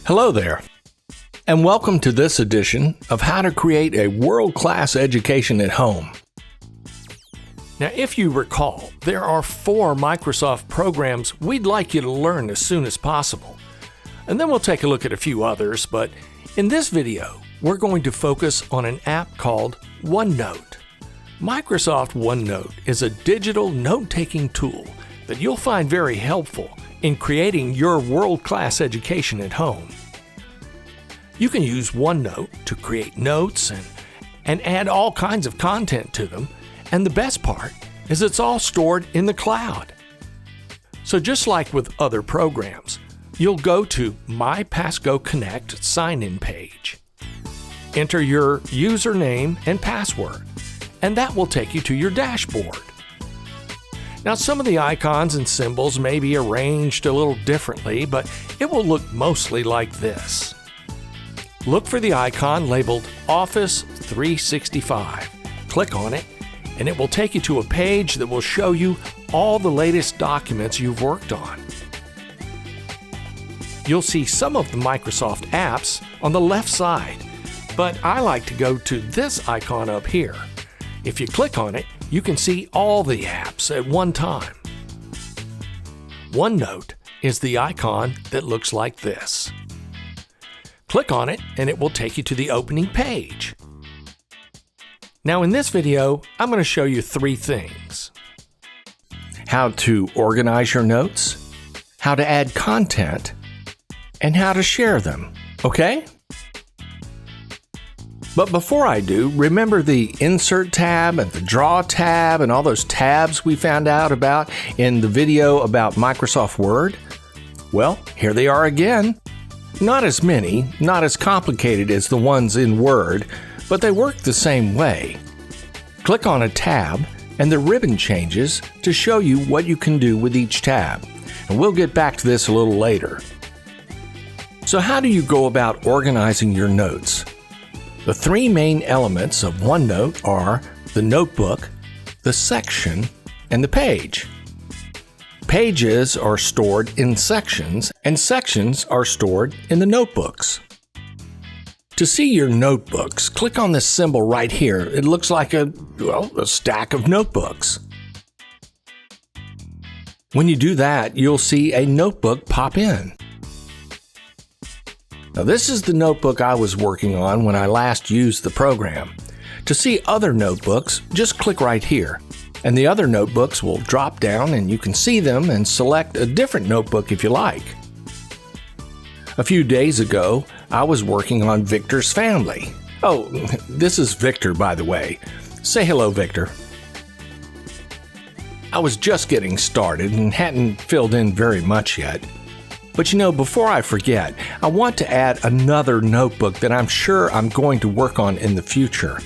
Hello there, and welcome to this edition of How to Create a World-Class Education at Home. Now, if you recall, there are 4 Microsoft programs we'd like you to learn as soon as possible. And then we'll take a look at a few others, but in this video, we're going to focus on an app called OneNote. Microsoft OneNote is a digital note-taking tool that you'll find very helpful in creating your world-class education at home. You can use OneNote to create notes and add all kinds of content to them, and the best part is it's all stored in the cloud. So just like with other programs, you'll go to My Passgo Connect sign-in page. Enter your username and password, and that will take you to your dashboard. Now, some of the icons and symbols may be arranged a little differently, but it will look mostly like this. Look for the icon labeled Office 365. Click on it, and it will take you to a page that will show you all the latest documents you've worked on. You'll see some of the Microsoft apps on the left side, but I like to go to this icon up here. If you click on it, you can see all the apps at one time. OneNote is the icon that looks like this. Click on it and it will take you to the opening page. Now in this video, I'm going to show you 3 things. How to organize your notes, how to add content, and how to share them, okay? But before I do, remember the Insert tab and the Draw tab and all those tabs we found out about in the video about Microsoft Word? Well, here they are again. Not as many, not as complicated as the ones in Word, but they work the same way. Click on a tab and the ribbon changes to show you what you can do with each tab. And we'll get back to this a little later. So how do you go about organizing your notes? The 3 main elements of OneNote are the notebook, the section, and the page. Pages are stored in sections, and sections are stored in the notebooks. To see your notebooks, click on this symbol right here. It looks like a stack of notebooks. When you do that, you'll see a notebook pop in. Now this is the notebook I was working on when I last used the program. To see other notebooks, just click right here, and the other notebooks will drop down and you can see them and select a different notebook if you like. A few days ago, I was working on Victor's family. Oh, this is Victor, by the way. Say hello, Victor. I was just getting started and hadn't filled in very much yet. But you know, before I forget, I want to add another notebook that I'm sure I'm going to work on in the future.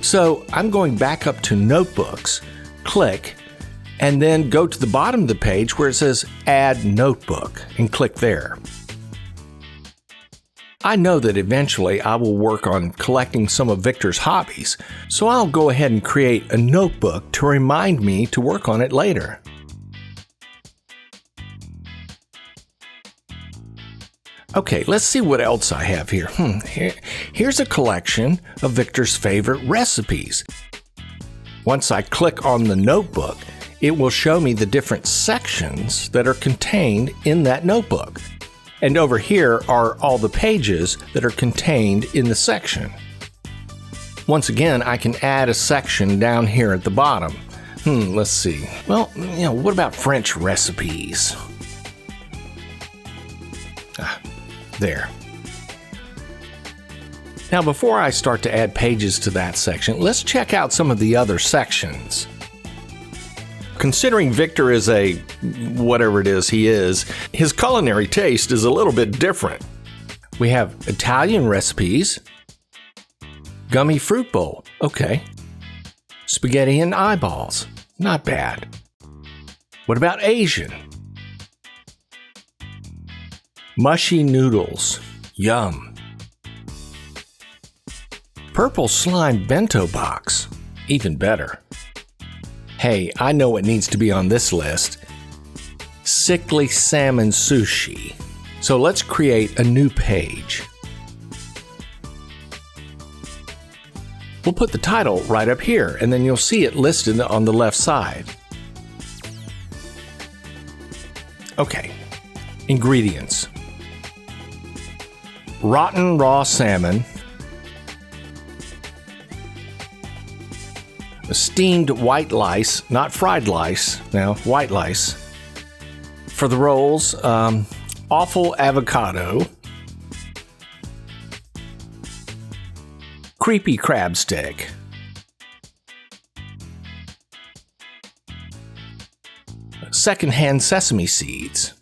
So I'm going back up to Notebooks, click, and then go to the bottom of the page where it says Add Notebook, and click there. I know that eventually I will work on collecting some of Victor's hobbies, so I'll go ahead and create a notebook to remind me to work on it later. Okay, let's see what else I have here. Here's a collection of Victor's favorite recipes. Once I click on the notebook, it will show me the different sections that are contained in that notebook. And over here are all the pages that are contained in the section. Once again, I can add a section down here at the bottom. Let's see. Well, what about French recipes? There. Now, before I start to add pages to that section, let's check out some of the other sections. Considering Victor is a whatever it is he is, his culinary taste is a little bit different. We have Italian recipes, gummy fruit bowl, okay. Spaghetti and eyeballs, not bad. What about Asian? Mushy noodles, yum. Purple slime bento box, even better. Hey, I know what needs to be on this list. Sickly salmon sushi. So let's create a new page. We'll put the title right up here, and then you'll see it listed on the left side. Okay, ingredients. Rotten raw salmon, steamed white lice, not fried lice, no, white lice. For the rolls, awful avocado, creepy crab stick, secondhand sesame seeds,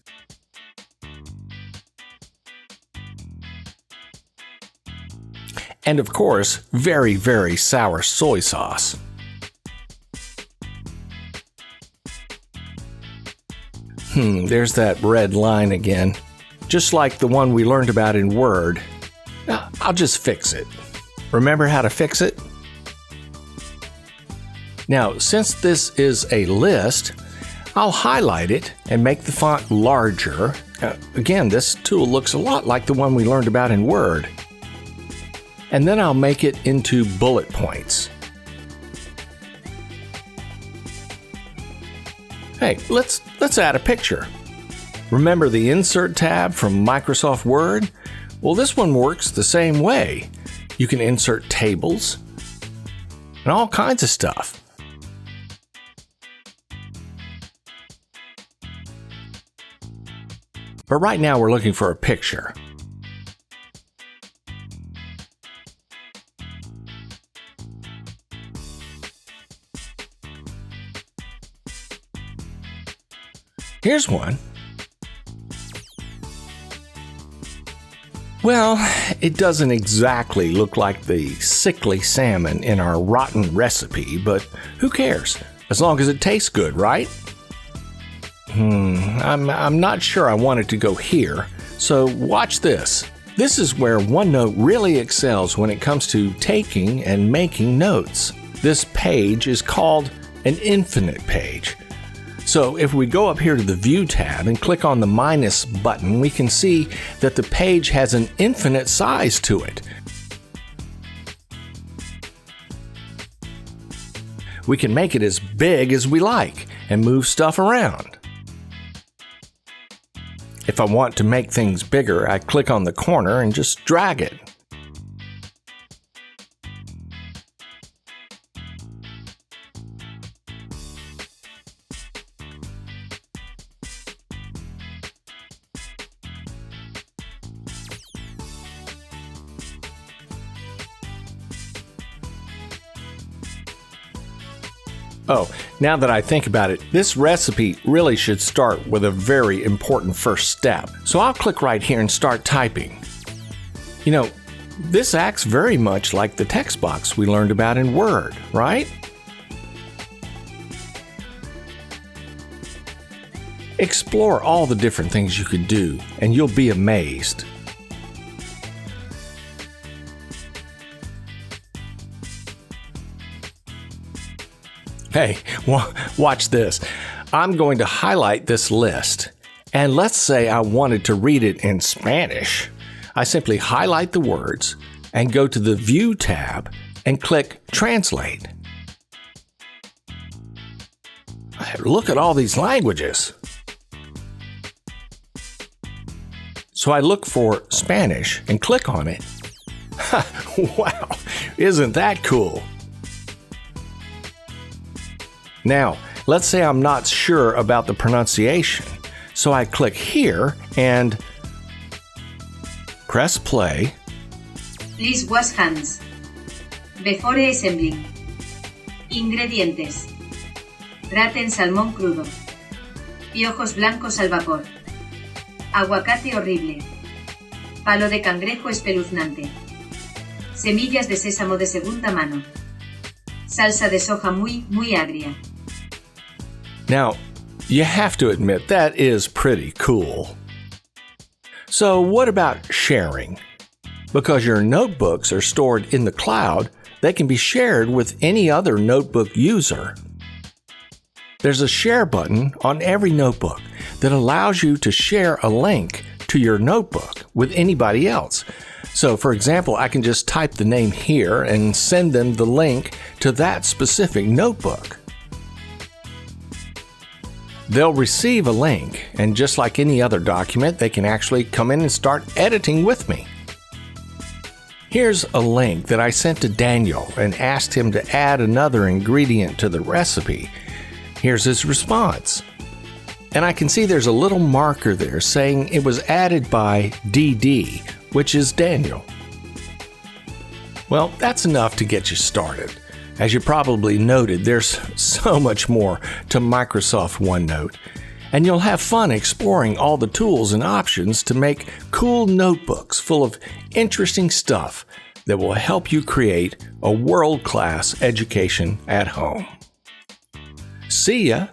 and of course, very, very sour soy sauce. There's that red line again, just like the one we learned about in Word. Now, I'll just fix it. Remember how to fix it? Now, since this is a list, I'll highlight it and make the font larger. Again, this tool looks a lot like the one we learned about in Word. And then I'll make it into bullet points. Hey, let's add a picture. Remember the Insert tab from Microsoft Word? Well, this one works the same way. You can insert tables and all kinds of stuff. But right now we're looking for a picture. Here's one. Well, it doesn't exactly look like the sickly salmon in our rotten recipe, but who cares? As long as it tastes good, right? I'm not sure I want it to go here, so watch this. This is where OneNote really excels when it comes to taking and making notes. This page is called an infinite page. So if we go up here to the View tab and click on the minus button, we can see that the page has an infinite size to it. We can make it as big as we like and move stuff around. If I want to make things bigger, I click on the corner and just drag it. Oh, now that I think about it, this recipe really should start with a very important first step. So I'll click right here and start typing. You know, this acts very much like the text box we learned about in Word, right? Explore all the different things you could do, and you'll be amazed. Hey, watch this. I'm going to highlight this list, and let's say I wanted to read it in Spanish. I simply highlight the words and go to the View tab and click Translate. Look at all these languages. So I look for Spanish and click on it. Wow, isn't that cool? Now, let's say I'm not sure about the pronunciation, so I click here and press play. Please wash hands. Before assembling. Ingredientes. Graten salmón crudo. Piojos blancos al vapor. Aguacate horrible. Palo de cangrejo espeluznante. Semillas de sésamo de segunda mano. Salsa de soja muy, muy agria. Now, you have to admit that is pretty cool. So what about sharing? Because your notebooks are stored in the cloud, they can be shared with any other notebook user. There's a share button on every notebook that allows you to share a link to your notebook with anybody else. So, for example, I can just type the name here and send them the link to that specific notebook. They'll receive a link, and just like any other document, they can actually come in and start editing with me. Here's a link that I sent to Daniel and asked him to add another ingredient to the recipe. Here's his response. And I can see there's a little marker there saying it was added by DD, which is Daniel. Well, that's enough to get you started. As you probably noted, there's so much more to Microsoft OneNote, and you'll have fun exploring all the tools and options to make cool notebooks full of interesting stuff that will help you create a world-class education at home. See ya!